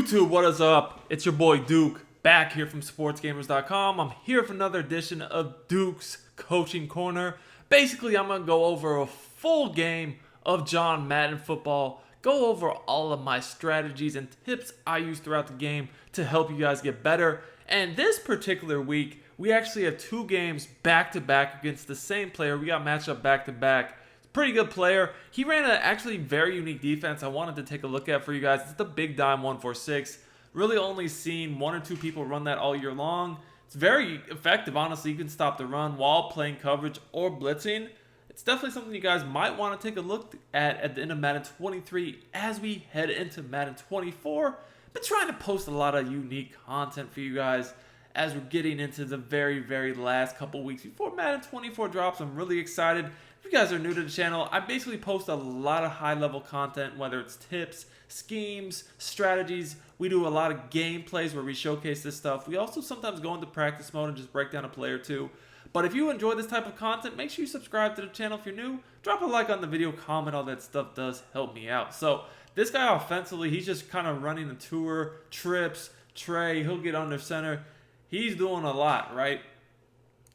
YouTube, what is up? It's your boy Duke, back here from sportsgamers.com. I'm here for another edition of Duke's Coaching Corner. Basically, I'm going to go over a full game of John Madden football, go over all of my strategies and tips I use throughout the game to help you guys get better. And this particular week, we actually have two games back-to-back against the same player. We got matched up back-to-back. Pretty good player. He ran an actually very unique defense I wanted to take a look at for you guys. It's the Big Dime 146. Really only seen one or two people run that all year long. It's very effective, honestly. You can stop the run while playing coverage or blitzing. It's definitely something you guys might want to take a look at the end of Madden 23 as we head into Madden 24. Been trying to post a lot of unique content for you guys as we're getting into the very last couple weeks before Madden 24 drops. I'm really excited. If you guys are new to the channel, I basically post a lot of high-level content, whether it's tips, schemes, strategies. We do a lot of gameplays where we showcase this stuff. We also sometimes go into practice mode and just break down a play or two. But if you enjoy this type of content, make sure you subscribe to the channel if you're new. Drop a like on the video, comment, all that stuff does help me out. So this guy offensively, he's just kind of running the tour, trips, tray, he'll get under center. He's doing a lot, right?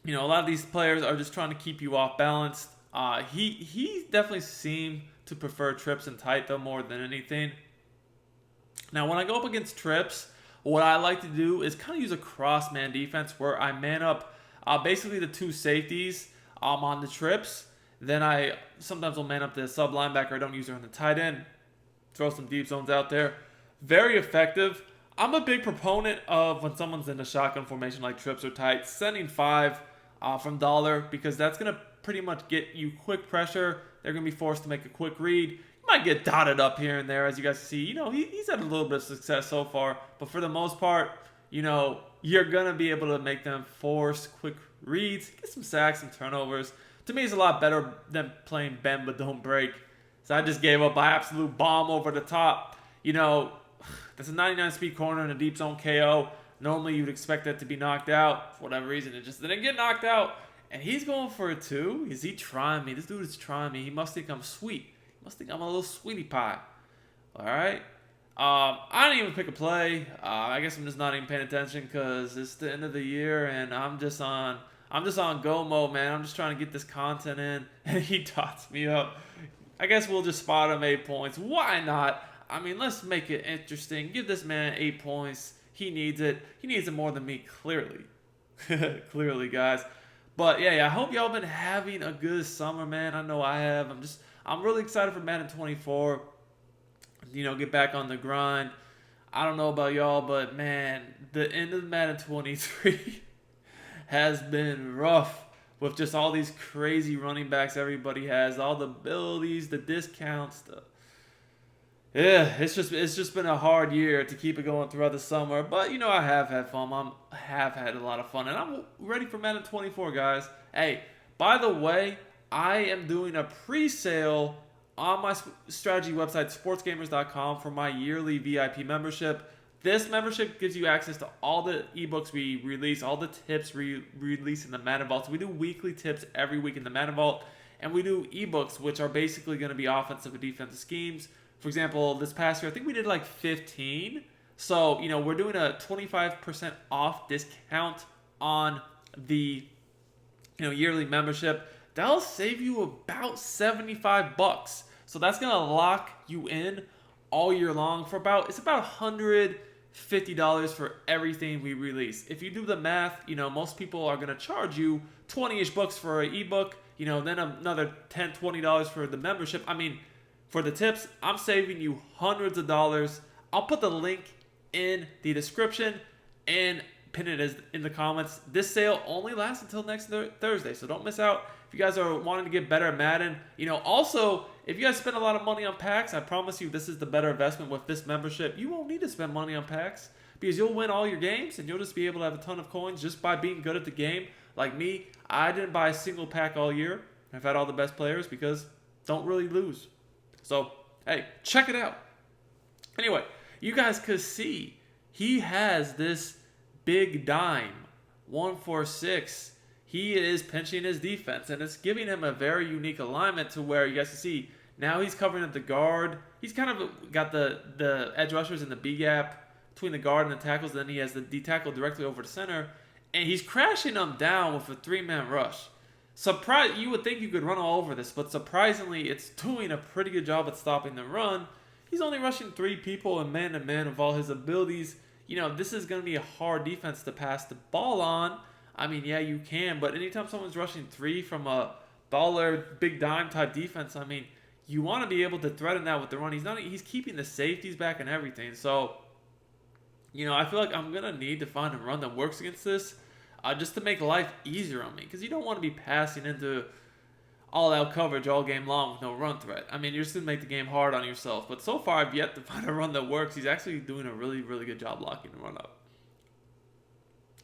You know, a lot of these players are just trying to keep you off balance. He definitely seemed to prefer trips and tight though more than anything. Now when I go up against trips, what I like to do is kind of use a cross man defense where I man up basically the two safeties on the trips. Then I sometimes will man up the sub linebacker. I don't use her in the tight end. Throw some deep zones out there. Very effective. I'm a big proponent of when someone's in a shotgun formation like trips or tight, sending 5 from dollar, because that's going to pretty much get you quick pressure. They're going to be forced to make a quick read. You might get dotted up here and there, as you guys see. You know, he's had a little bit of success so far, but for the most part, you know, you're going to be able to make them force quick reads, get some sacks and turnovers. To me, it's a lot better than playing bend but don't break. So I just gave up an absolute bomb over the top. You know, that's a 99 speed corner and a deep zone KO. Normally, you'd expect that to be knocked out. For whatever reason, it just didn't get knocked out. And he's going for it too. Is he trying me? This dude is trying me. He must think I'm sweet. He must think I'm a little sweetie pie. All right. I didn't even pick a play. I guess I'm just not even paying attention because it's the end of the year and I'm just on go mode, man. I'm just trying to get this content in, and he dots me up. I guess we'll just spot him 8 points. Why not? I mean, let's make it interesting. Give this man 8 points. He needs it. He needs it more than me, clearly. Clearly, guys. But yeah, I hope y'all been having a good summer, man. I know I have. I'm really excited for Madden 24. You know, get back on the grind. I don't know about y'all, but man, the end of Madden 23 has been rough with just all these crazy running backs everybody has, all the abilities, the discounts, it's just been a hard year to keep it going throughout the summer. But, you know, I have had fun. I have had a lot of fun. And I'm ready for Madden 24, guys. Hey, by the way, I am doing a pre-sale on my strategy website, sportsgamers.com, for my yearly VIP membership. This membership gives you access to all the ebooks we release, all the tips we release in the Madden Vault. So we do weekly tips every week in the Madden Vault. And we do ebooks, which are basically going to be offensive and defensive schemes. For example, this past year, I think we did like 15. So, you know, we're doing a 25% off discount on the, you know, yearly membership. That'll save you about $75. So that's going to lock you in all year long for it's about $150 for everything we release. If you do the math, you know, most people are going to charge you 20-ish bucks for an ebook, you know, then another $10, $20 for the membership. I mean, for the tips, I'm saving you hundreds of dollars. I'll put the link in the description and pin it as in the comments. This sale only lasts until next Thursday, so don't miss out. If you guys are wanting to get better at Madden, you know, also, if you guys spend a lot of money on packs, I promise you this is the better investment with this membership. You won't need to spend money on packs because you'll win all your games and you'll just be able to have a ton of coins just by being good at the game. Like me, I didn't buy a single pack all year. I've had all the best players because don't really lose. So, hey, check it out. Anyway, you guys could see he has this Big Dime 146. He is pinching his defense, and it's giving him a very unique alignment to where you guys can see now he's covering up the guard. He's kind of got the edge rushers in the B gap between the guard and the tackles. Then he has the D tackle directly over the center, and he's crashing them down with a 3-man rush. You would think you could run all over this, but surprisingly, it's doing a pretty good job at stopping the run. He's only rushing 3 people and man-to-man with all his abilities. This is going to be a hard defense to pass the ball on. I mean, yeah, you can, but anytime someone's rushing 3 from a baller, big dime type defense, I mean, you want to be able to threaten that with the run. He's keeping the safeties back and everything. So, I feel like I'm going to need to find a run that works against this just to make life easier on me, because you don't want to be passing into all-out coverage all game long with no run threat. I mean, you're just going to make the game hard on yourself. But so far, I've yet to find a run that works. He's actually doing a really, really good job blocking the run up.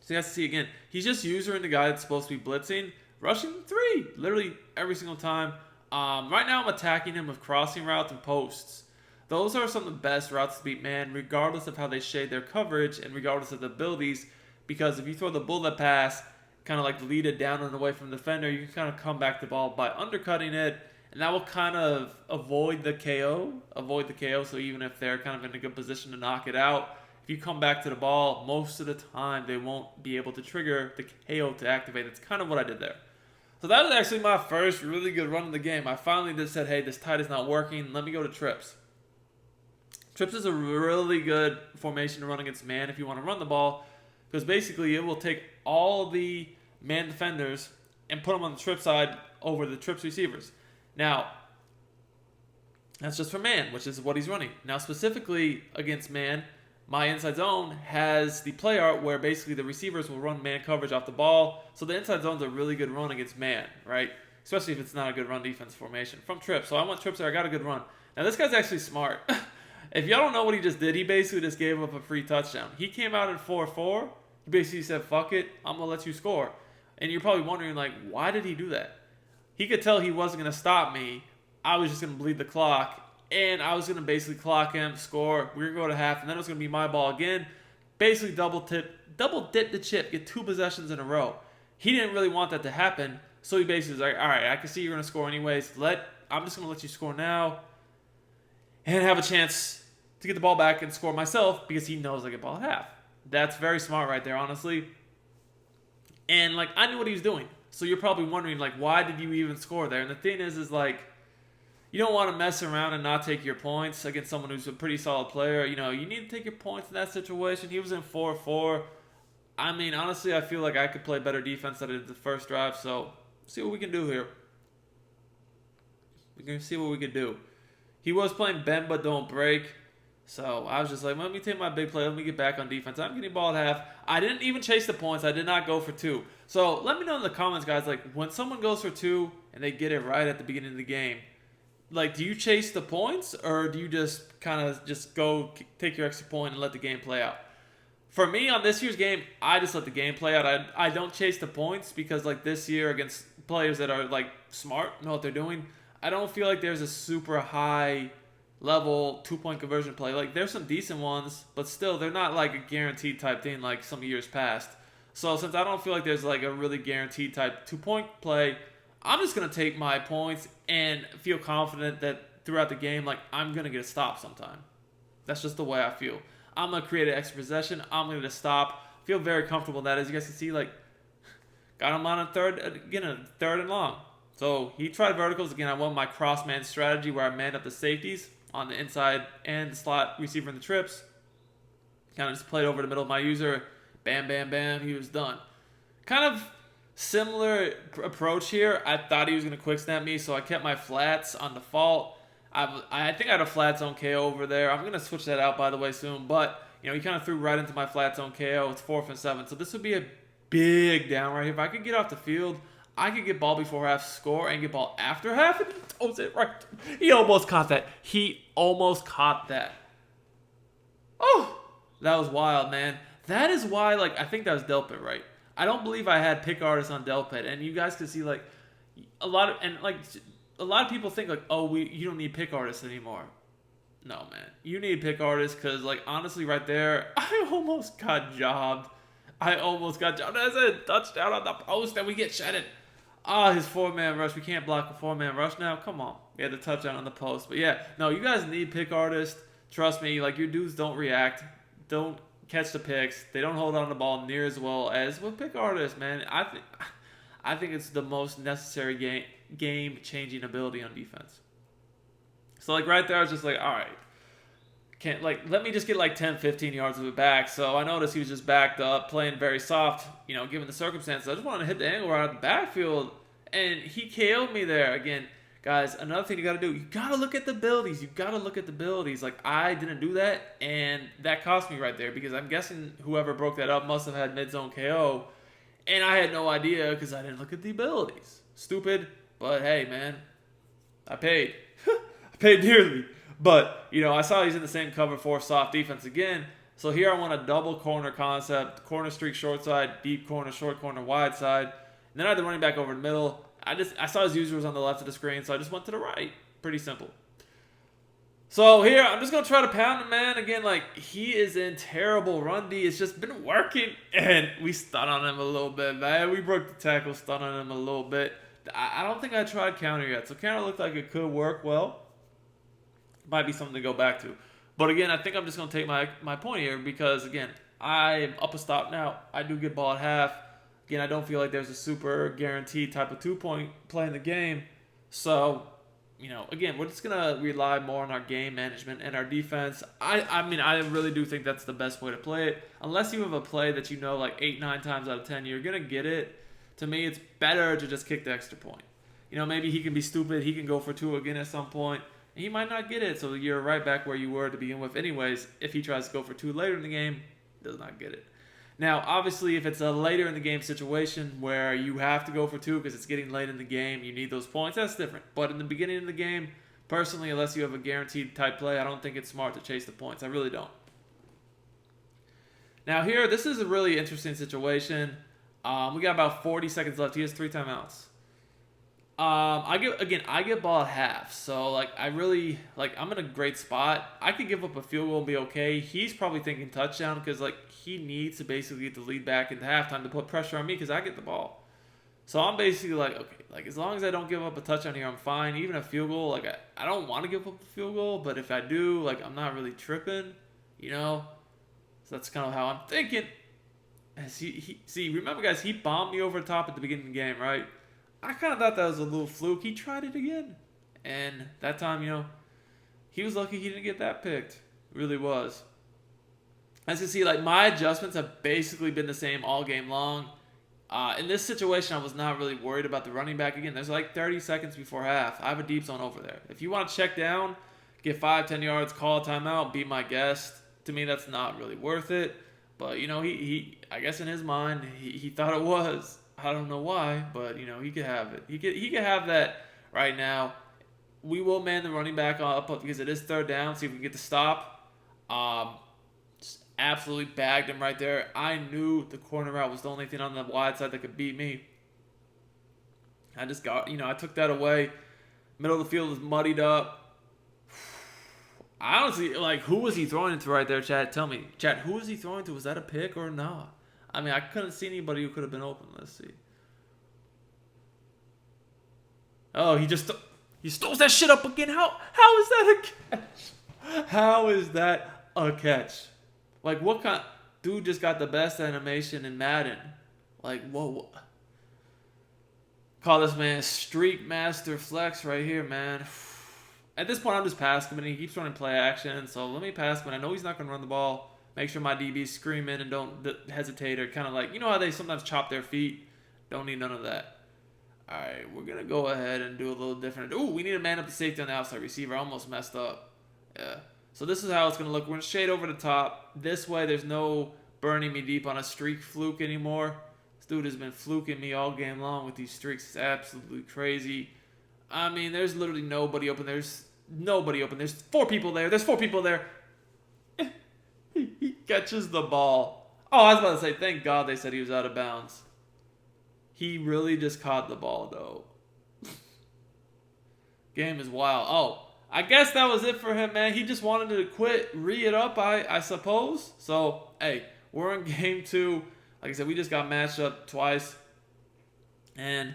So you have to see again, he's just using the guy that's supposed to be blitzing, rushing 3, literally every single time. Right now, I'm attacking him with crossing routes and posts. Those are some of the best routes to beat man, regardless of how they shade their coverage and regardless of the abilities. Because if you throw the bullet pass, kind of like lead it down and away from the defender, you can kind of come back the ball by undercutting it, and that will kind of avoid the KO. So even if they're kind of in a good position to knock it out, if you come back to the ball, most of the time they won't be able to trigger the KO to activate. That's kind of what I did there. So that was actually my first really good run of the game. I finally just said, hey, this tight is not working. Let me go to trips. Trips is a really good formation to run against man if you want to run the ball, because basically it will take all the man defenders and put them on the trip side over the trips receivers. Now, that's just for man, which is what he's running. Now, specifically against man, my inside zone has the play art where basically the receivers will run man coverage off the ball. So the inside zone's a really good run against man, right? Especially if it's not a good run defense formation from trips. So I want trips there. I got a good run. Now, this guy's actually smart. If y'all don't know what he just did, he basically just gave up a free touchdown. He came out at 4-4. He basically said, fuck it, I'm going to let you score. And you're probably wondering, like, why did he do that? He could tell he wasn't going to stop me. I was just going to bleed the clock. And I was going to basically clock him, score. We were going to go to half, and then it was going to be my ball again. Basically double dip the chip, get 2 possessions in a row. He didn't really want that to happen, so he basically was like, all right, I can see you're going to score anyways. I'm just going to let you score now and have a chance to get the ball back and score myself, because he knows I get ball at half. That's very smart right there, honestly. And, like, I knew what he was doing. So you're probably wondering, like, why did you even score there? And the thing is like, you don't want to mess around and not take your points against someone who's a pretty solid player. You need to take your points in that situation. He was in 4-4. I mean, honestly, I feel like I could play better defense than I did the first drive. So, see what we can do here. We can see what we can do. He was playing bend but don't break. So, I was just like, let me take my big play. Let me get back on defense. I'm getting ball at half. I didn't even chase the points. I did not go for 2. So, let me know in the comments, guys, like, when someone goes for 2 and they get it right at the beginning of the game, like, do you chase the points, or do you just kind of just go take your extra point and let the game play out? For me, on this year's game, I just let the game play out. I don't chase the points because, like, this year against players that are, like, smart, know what they're doing, I don't feel like there's a super high level 2-point conversion play. Like, there's some decent ones, but still, they're not, like, a guaranteed type thing like some years past. So, since I don't feel like there's, like, a really guaranteed type 2-point play, I'm just going to take my points and feel confident that throughout the game, like, I'm going to get a stop sometime. That's just the way I feel. I'm going to create an extra possession. I'm going to get a stop. Feel very comfortable in that. As you guys can see, like, got him on a third and long. So he tried verticals. Again, I went my cross-man strategy where I manned up the safeties on the inside and the slot receiver in the trips. Kind of just played over the middle of my user. Bam, bam, bam. He was done. Kind of similar approach here. I thought he was going to quick snap me, so I kept my flats on default. I think I had a flat zone KO over there. I'm going to switch that out, by the way, soon. But, he kind of threw right into my flat zone KO. It's 4th and 7. So this would be a big down right here. If I could get off the field, I could get ball before half, score, and get ball after half. And he throws it right. He almost caught that. Oh, that was wild, man. That is why, like, I think that was Delpit, right? I don't believe I had pick artists on Delpit, and you guys can see, like, a lot of people think, like, oh, you don't need pick artists anymore. No, man, you need pick artists because, like, honestly, right there, I almost got jobbed. That's a touchdown on the post, and we get shedded. His 4-man rush. We can't block a 4-man rush now. Come on, we had the touchdown on the post, but yeah, no, you guys need pick artists. Trust me, like, your dudes don't react. don't catch the picks. They don't hold on to the ball near as well as with pick artists, man. I think it's the most necessary game changing ability on defense. So like right there, I was just like, all right, can't like let me just get like 10, 15 yards of it back. So I noticed he was just backed up, playing very soft, given the circumstances. I just wanted to hit the angle right out of the backfield, and he KO'd me there. Again, guys, another thing you got to do, you got to look at the abilities. You got to look at the abilities. Like, I didn't do that, and that cost me right there because I'm guessing whoever broke that up must have had mid-zone KO, and I had no idea because I didn't look at the abilities. Stupid, but hey, man, I paid. I paid dearly. But, I saw he's in the same cover 4 soft defense again. So here I want a double corner concept, corner streak short side, deep corner, short corner, wide side. And then I had the running back over the middle. I saw his user was on the left of the screen, so I just went to the right. Pretty simple. So here, I'm just going to try to pound him, man. Again, like, he is in terrible run D. It's just been working. And we stun on him a little bit, man. We broke the tackle, stun on him a little bit. I don't think I tried counter yet. So counter looked like it could work well. Might be something to go back to. But again, I think I'm just going to take my point here because, again, I'm up a stop now. I do get ball at half. Again, I don't feel like there's a super guaranteed type of 2-point play in the game. So, again, we're just going to rely more on our game management and our defense. I mean, I really do think that's the best way to play it. Unless you have a play that like 8, 9 times out of 10, you're going to get it. To me, it's better to just kick the extra point. Maybe he can be stupid. He can go for 2 again at some point. He might not get it, so you're right back where you were to begin with anyways. If he tries to go for 2 later in the game, does not get it. Now, obviously, if it's a later in the game situation where you have to go for 2 because it's getting late in the game, you need those points, that's different. But in the beginning of the game, personally, unless you have a guaranteed type play, I don't think it's smart to chase the points. I really don't. Now here, this is a really interesting situation. We got about 40 seconds left. He has 3 timeouts. I get ball at half, so I'm in a great spot. I could give up a field goal and be okay. He's probably thinking touchdown because he needs to basically get the lead back into halftime to put pressure on me because I get the ball. So I'm basically okay, as long as I don't give up a touchdown here, I'm fine. Even a field goal, I don't want to give up a field goal, but if I do, I'm not really tripping, So that's kind of how I'm thinking. As remember guys, he bombed me over the top at the beginning of the game, right? I kind of thought that was a little fluke. He tried it again. And that time, he was lucky he didn't get that picked. Really was. As you see, my adjustments have basically been the same all game long. In this situation, I was not really worried about the running back. Again, there's 30 seconds before half. I have a deep zone over there. If you want to check down, get 5, 10 yards, call a timeout, be my guest. To me, that's not really worth it. But, he I guess in his mind, he thought it was. I don't know why, but, he could have it. He could have that right now. We will man the running back up because it is 3rd down. See if we can get the stop. Just absolutely bagged him right there. I knew the corner route was the only thing on the wide side that could beat me. I just got, I took that away. Middle of the field was muddied up. I honestly, who was he throwing it to right there, Chad? Tell me. Chad, who was he throwing to? Was that a pick or not? I mean, I couldn't see anybody who could have been open. Let's see. Oh, he stole that shit up again. How is that a catch? How is that a catch? What kind? Dude just got the best animation in Madden. Whoa. Call this man Streak Master Flex right here, man. At this point, I'm just passing him, and he keeps running play action. So let me pass him. I know he's not going to run the ball. Make sure my DBs scream in and don't hesitate or kind of how they sometimes chop their feet. Don't need none of that. All right, we're going to go ahead and do a little different. Ooh, we need to man up the safety on the outside receiver. Almost messed up. Yeah. So this is how it's going to look. We're going to shade over the top. This way, there's no burning me deep on a streak fluke anymore. This dude has been fluking me all game long with these streaks. It's absolutely crazy. I mean, there's literally nobody open. There's nobody open. There's 4 people there. There's 4 people there. He catches the ball. Oh, I was about to say, thank God they said he was out of bounds. He really just caught the ball, though. Game is wild. Oh, I guess that was it for him, man. He just wanted to quit, re-it up, I suppose. So, hey, we're in game 2. Like I said, we just got matched up twice. And,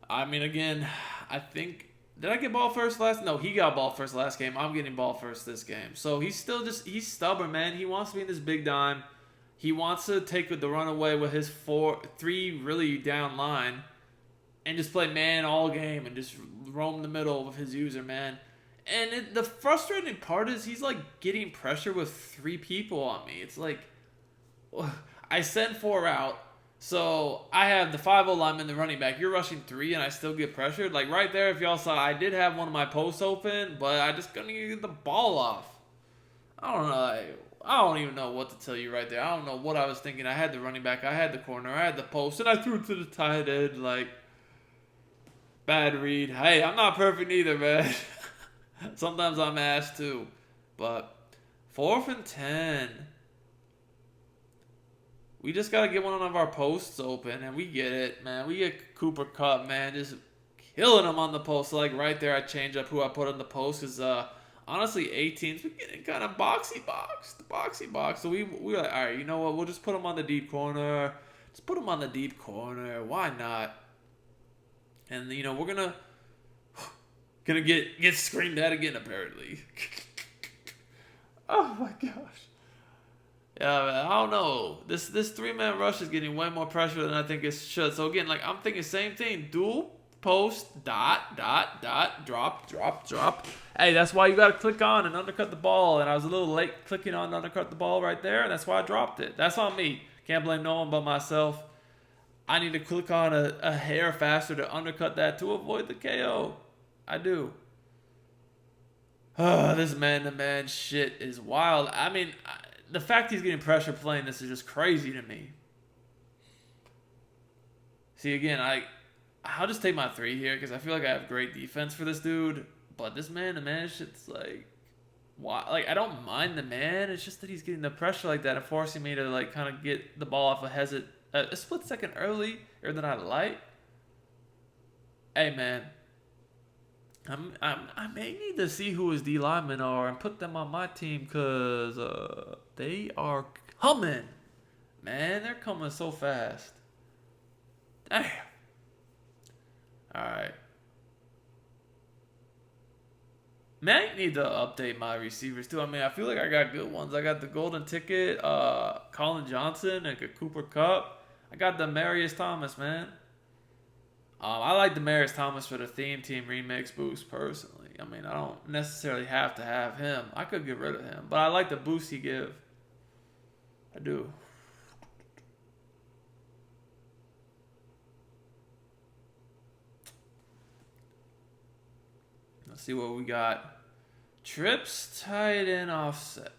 I mean, again, I think Did I get ball first last? No, he got ball first last game. I'm getting ball first this game. So he's stubborn, man. He wants to be in this big dime. He wants to take the run away with his 3 really down line and just play man all game and just roam the middle of his user, man. And the frustrating part is he's like getting pressure with 3 people on me. It's like I send 4 out. So I have the 5-0 lineman, the running back. You're rushing 3, and I still get pressured. Like right there, if y'all saw, I did have one of my posts open, but I just couldn't get the ball off. I don't know. I don't even know what to tell you right there. I don't know what I was thinking. I had the running back, I had the corner, I had the post, and I threw it to the tight end. Like bad read. Hey, I'm not perfect either, man. Sometimes I'm ass too. But 4th and 10. We just got to get one of our posts open, and we get it, man. We get Cooper Kupp, man, just killing him on the post. So, like, right there, I change up who I put on the post because, honestly, 18's we getting kind of boxy box. So, we were like, all right, you know what? We'll just put him on the deep corner. Just put him on the deep corner. Why not? And, you know, we're gonna get screamed at again, apparently. Oh, my gosh. Yeah, man, I don't know. This 3-man rush is getting way more pressure than I think it should. So again, like I'm thinking same thing. Dual, post, dot, drop. Hey, that's why you got to click on and undercut the ball. And I was a little late clicking on and undercut the ball right there, and that's why I dropped it. That's on me. Can't blame no one but myself. I need to click on a hair faster to undercut that to avoid the KO. I do. This man-to-man shit is wild. I mean, the fact he's getting pressure playing this is just crazy to me. See, again, I'll just take my 3 here because I feel like I have great defense for this dude. But this man-to-man shit's like, why? Like, I don't mind the man. It's just that he's getting the pressure like that and forcing me to like kind of get the ball off a split second earlier than I'd like. Hey, man. I may need to see who his D linemen are and put them on my team because they are coming. Man, they're coming so fast. Damn. Alright. Might need to update my receivers too. I mean, I feel like I got good ones. I got the golden ticket, Colin Johnson, and Cooper Kupp. I got the Marius Thomas, man. I like Demarius Thomas for the Theme Team Remix boost, personally. I mean, I don't necessarily have to have him. I could get rid of him. But I like the boost he give. I do. Let's see what we got. Trips, tight end, offset.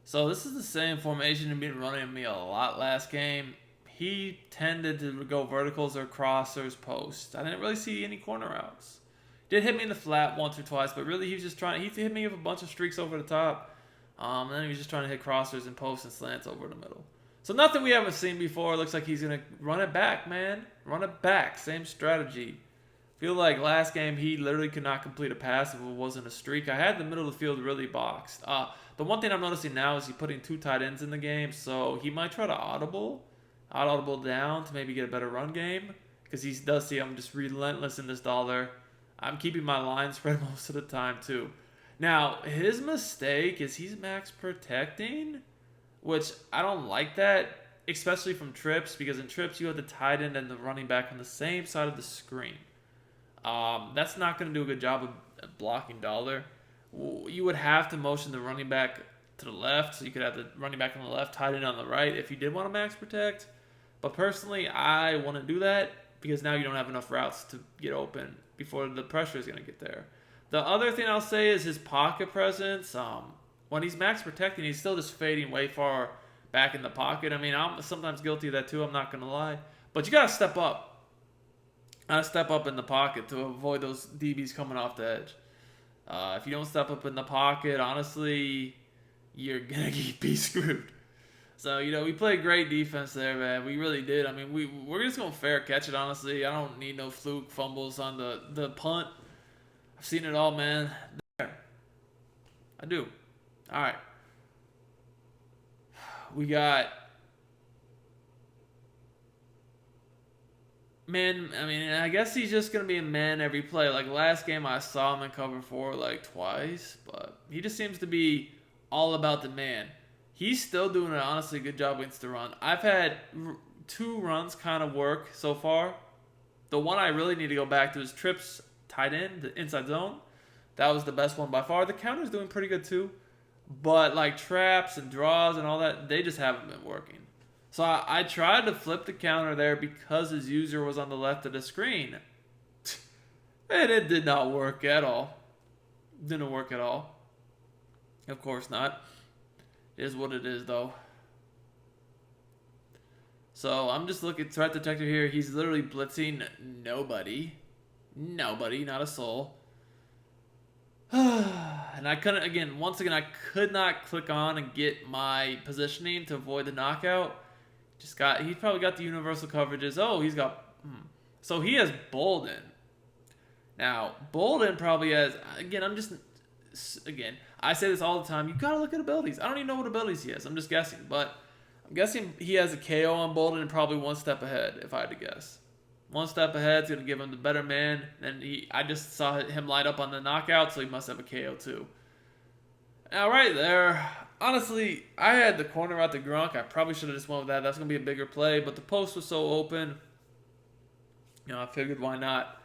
So this is the same formation he'd been running me a lot last game. He tended to go verticals or crossers post. I didn't really see any corner routes. Did hit me in the flat once or twice, but really he was just trying. He hit me with a bunch of streaks over the top. And then he was just trying to hit crossers and posts and slants over the middle. So nothing we haven't seen before. Looks like he's gonna run it back, man. Run it back. Same strategy. Feel like last game he literally could not complete a pass if it wasn't a streak. I had the middle of the field really boxed. The one thing I'm noticing now is he's putting 2 tight ends in the game, so he might try to audible down to maybe get a better run game because he does see I'm just relentless in this dollar. I'm keeping my line spread most of the time too. Now, his mistake is he's max protecting, which I don't like that, especially from trips, because in trips you have the tight end and the running back on the same side of the screen. That's not going to do a good job of blocking dollar. You would have to motion the running back to the left, so you could have the running back on the left, tight end on the right if you did want to max protect. But personally, I want to do that because now you don't have enough routes to get open before the pressure is going to get there. The other thing I'll say is his pocket presence. When he's max protecting, he's still just fading way far back in the pocket. I mean, I'm sometimes guilty of that too, I'm not going to lie. But you got to step up. Gotta step up in the pocket to avoid those DBs coming off the edge. If you don't step up in the pocket, honestly, you're going to be screwed. So, you know, we played great defense there, man. We really did. I mean, we're just going to fair catch it, honestly. I don't need no fluke fumbles on the punt. I've seen it all, man. There. I do. All right. We got Man, I mean, I guess he's just gonna be a man every play. Like last game, I saw him in cover four like twice, but he just seems to be all about the man. He's still doing an honestly good job against the run. I've had two runs kind of work so far. The one I really need to go back to is trips tight end, the inside zone. That was the best one by far. The counter's doing pretty good too, but like traps and draws and all that, they just haven't been working. So I tried to flip the counter there because his user was on the left of the screen. And it did not work at all. Didn't work at all. Of course not. It is what it is though. So I'm just looking, threat detector here. He's literally blitzing nobody. Nobody, not a soul. And I couldn't, once again, I could not click on and get my positioning to avoid the knockout. He's probably got the universal coverages. Oh, he's got, so he has Bolden. Now, Bolden probably has, I say this all the time. You got to look at abilities. I don't even know what abilities he has. I'm just guessing. But I'm guessing he has a KO on Bolden and probably one step ahead, if I had to guess. One step ahead is going to give him the better man. And I just saw him light up on the knockout, so he must have a KO too. Now, right there, honestly, I had the corner out to Gronk. I probably should have just went with that. That's going to be a bigger play. But the post was so open. I figured why not.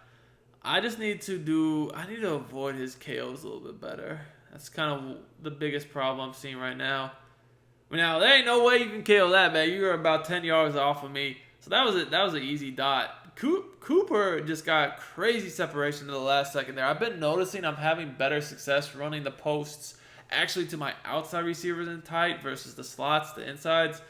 I need to avoid his KOs a little bit better. That's kind of the biggest problem I'm seeing right now. Now, there ain't no way you can KO that, man. You're about 10 yards off of me. So that was it. That was an easy dot. Cooper just got crazy separation in the last second there. I've been noticing I'm having better success running the posts actually to my outside receivers in tight versus the slots, the insides,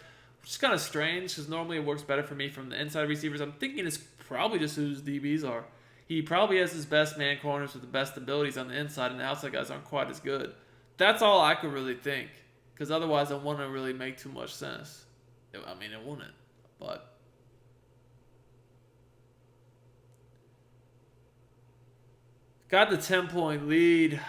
which is kind of strange because normally it works better for me from the inside receivers. I'm thinking it's probably just who his DBs are. He probably has his best man corners with the best abilities on the inside, and the outside guys aren't quite as good. That's all I could really think, because otherwise it wouldn't really make too much sense. It wouldn't, but... Got the 10-point lead.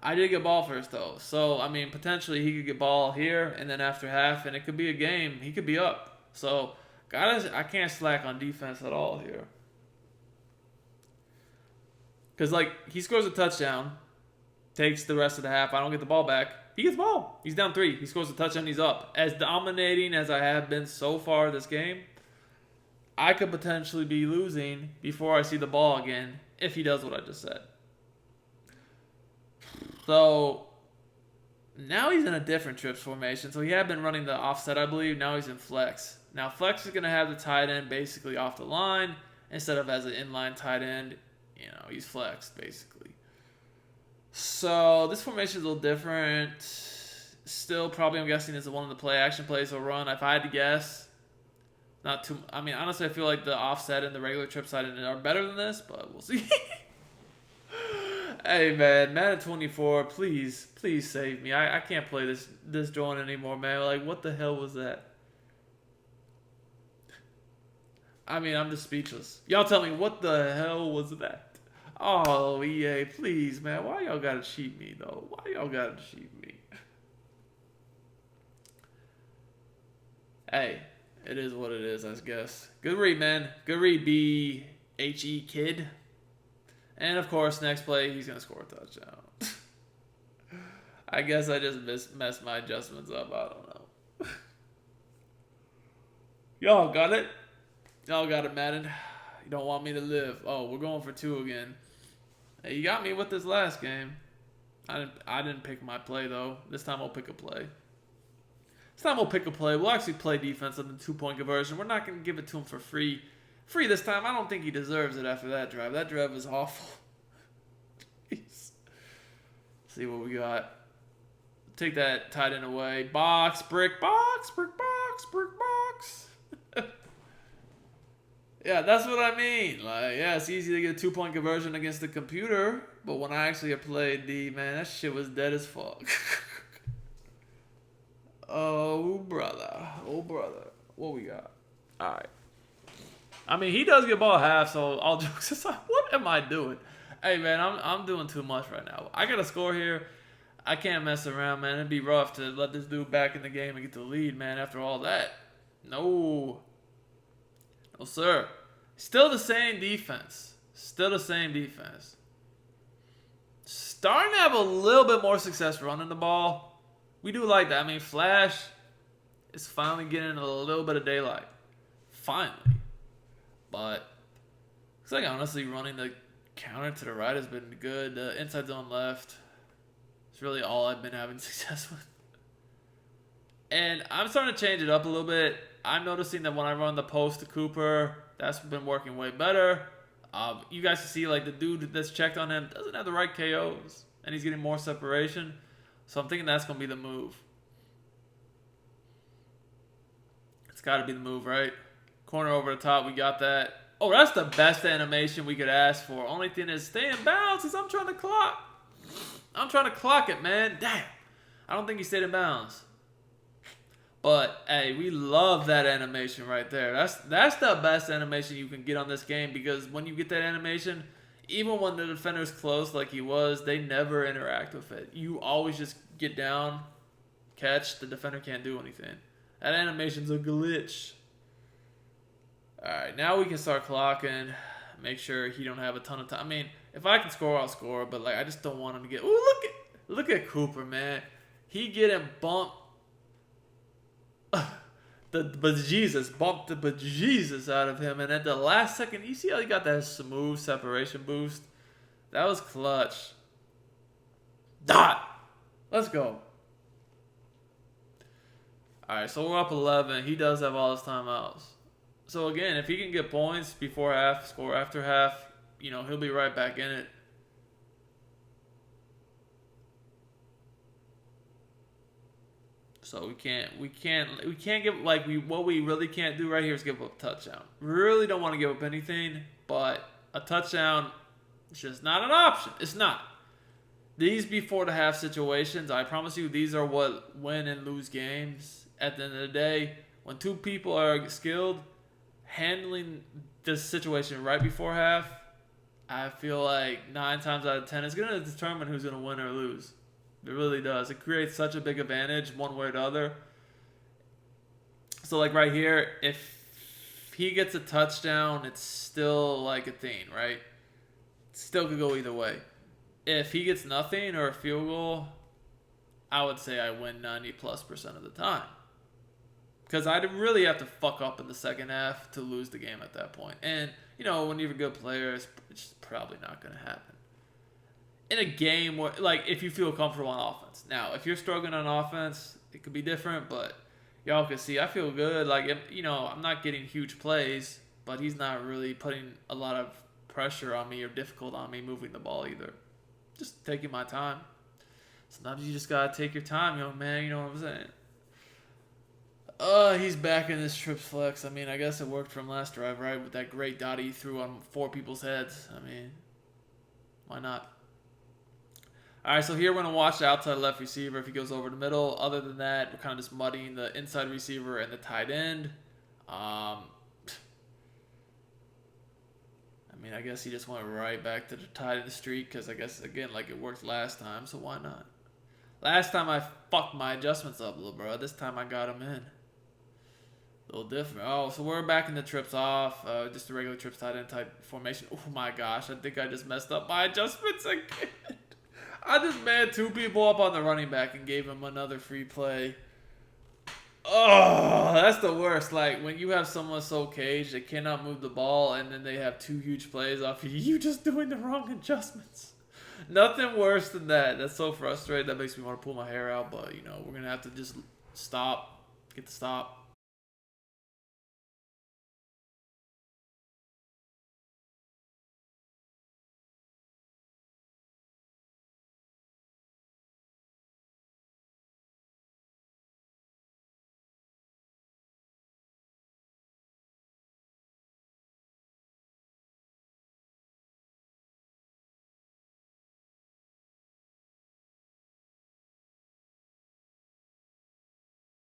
I did get ball first, though. So, potentially he could get ball here, and then after half, and it could be a game. He could be up. So, I can't slack on defense at all here. Because, he scores a touchdown, takes the rest of the half. I don't get the ball back. He gets the ball. He's down 3. He scores a touchdown. He's up. As dominating as I have been so far this game, I could potentially be losing before I see the ball again if he does what I just said. So, now he's in a different trips formation. So, he had been running the offset, I believe. Now he's in flex. Now, flex is going to have the tight end basically off the line instead of as an inline tight end. He's flexed, basically. So, this formation is a little different. Still, probably, I'm guessing, is one of the play-action plays he'll run. If I had to guess, not too... honestly, I feel like the offset and the regular trip side are better than this, but we'll see. Hey, man, Madden 24, please save me. I can't play this joint anymore, man. What the hell was that? I'm just speechless. Y'all tell me, what the hell was that? Oh, EA, please, man. Why y'all gotta cheat me, though? Why y'all gotta cheat me? Hey, it is what it is, I guess. Good read, man. Good read, BHE kid. And, of course, next play, he's going to score a touchdown. I guess I just messed my adjustments up. I don't know. Y'all got it? Y'all got it, Madden. You don't want me to live. Oh, we're going for 2 again. Hey, you got me with this last game. I didn't pick my play, though. This time I'll pick a play. We'll actually play defense on the 2-point conversion. We're not going to give it to him for free. This time. I don't think he deserves it after that drive. That drive was awful. Jeez. See what we got. Take that tight end away. Box, brick, box, brick, box, brick, box. Yeah, that's what I mean. It's easy to get a 2-point conversion against the computer, but when I actually played D, man, that shit was dead as fuck. Oh, brother. What we got? All right. He does get ball half, so all jokes aside, what am I doing? Hey, man, I'm doing too much right now. I got to score here. I can't mess around, man. It'd be rough to let this dude back in the game and get the lead, man, after all that. No. No, sir. Still the same defense. Still the same defense. Starting to have a little bit more success running the ball. We do like that. I mean, Flash is finally getting a little bit of daylight. Finally. But looks like honestly running the counter to the right has been good. The inside zone left. It's really all I've been having success with. And I'm starting to change it up a little bit. I'm noticing that when I run the post to Cooper, that's been working way better. You guys can see like the dude that's checked on him doesn't have the right KOs. And he's getting more separation. So I'm thinking that's going to be the move. It's got to be the move, right? Corner over the top, we got that. Oh, that's the best animation we could ask for. Only thing is stay in bounds because I'm trying to clock. I'm trying to clock it, man. Damn. I don't think he stayed in bounds. But, hey, we love that animation right there. That's the best animation you can get on this game because when you get that animation, even when the defender's close like he was, they never interact with it. You always just get down, catch, the defender can't do anything. That animation's a glitch. Alright, now we can start clocking. Make sure he don't have a ton of time. I mean, if I can score, I'll score. But, like, I just don't want him to get... Ooh, look at Cooper, man. He getting bumped. The bejesus bumped the bejesus out of him, and at the last second, you see how he got that smooth separation boost? That was clutch. Dot. Let's go. All right, so we're up 11. He does have all his timeouts. So again, if he can get points before half, score after half, you know he'll be right back in it. So we can't give what we really can't do right here is give up a touchdown. We really don't want to give up anything, but a touchdown is just not an option. It's not. These before the half situations, I promise you, these are what win and lose games. At the end of the day, when two people are skilled, handling this situation right before half, I feel like 9 times out of 10 is going to determine who's going to win or lose. It really does. It creates such a big advantage one way or the other. So, like right here, if he gets a touchdown, it's still like a thing, right? It still could go either way. If he gets nothing or a field goal, I would say I win 90+% of the time. Because I'd really have to fuck up in the second half to lose the game at that point. And, you know, when you're a good player, it's just probably not going to happen. In a game where, like, if you feel comfortable on offense. Now, if you're struggling on offense, it could be different, but y'all can see I feel good. Like, if, you know, I'm not getting huge plays, but he's not really putting a lot of pressure on me or difficult on me moving the ball either. Just taking my time. Sometimes you just got to take your time, young man. You know what I'm saying? He's back in this trips flex. I mean, I guess it worked from last drive, right? With that great dot he threw on 4 people's heads. I mean, why not? All right, so here we're going to watch the outside left receiver if he goes over the middle. Other than that, we're kind of just muddying the inside receiver and the tight end. I mean, I guess he just went right back to the tight end streak because I guess, again, like it worked last time, so why not? Last time I fucked my adjustments up a little, bro. This time I got him in. A little different. Oh, so we're back in the trips off. Just a regular trips tight end type formation. Oh, my gosh. I think I just messed up my adjustments again. I just manned 2 people up on the running back and gave him another free play. Oh, that's the worst. Like, when you have someone so caged, they cannot move the ball, and then they have 2 huge plays off of you just doing the wrong adjustments. Nothing worse than that. That's so frustrating. That makes me want to pull my hair out, but, you know, we're going to have to just stop. Get the stop.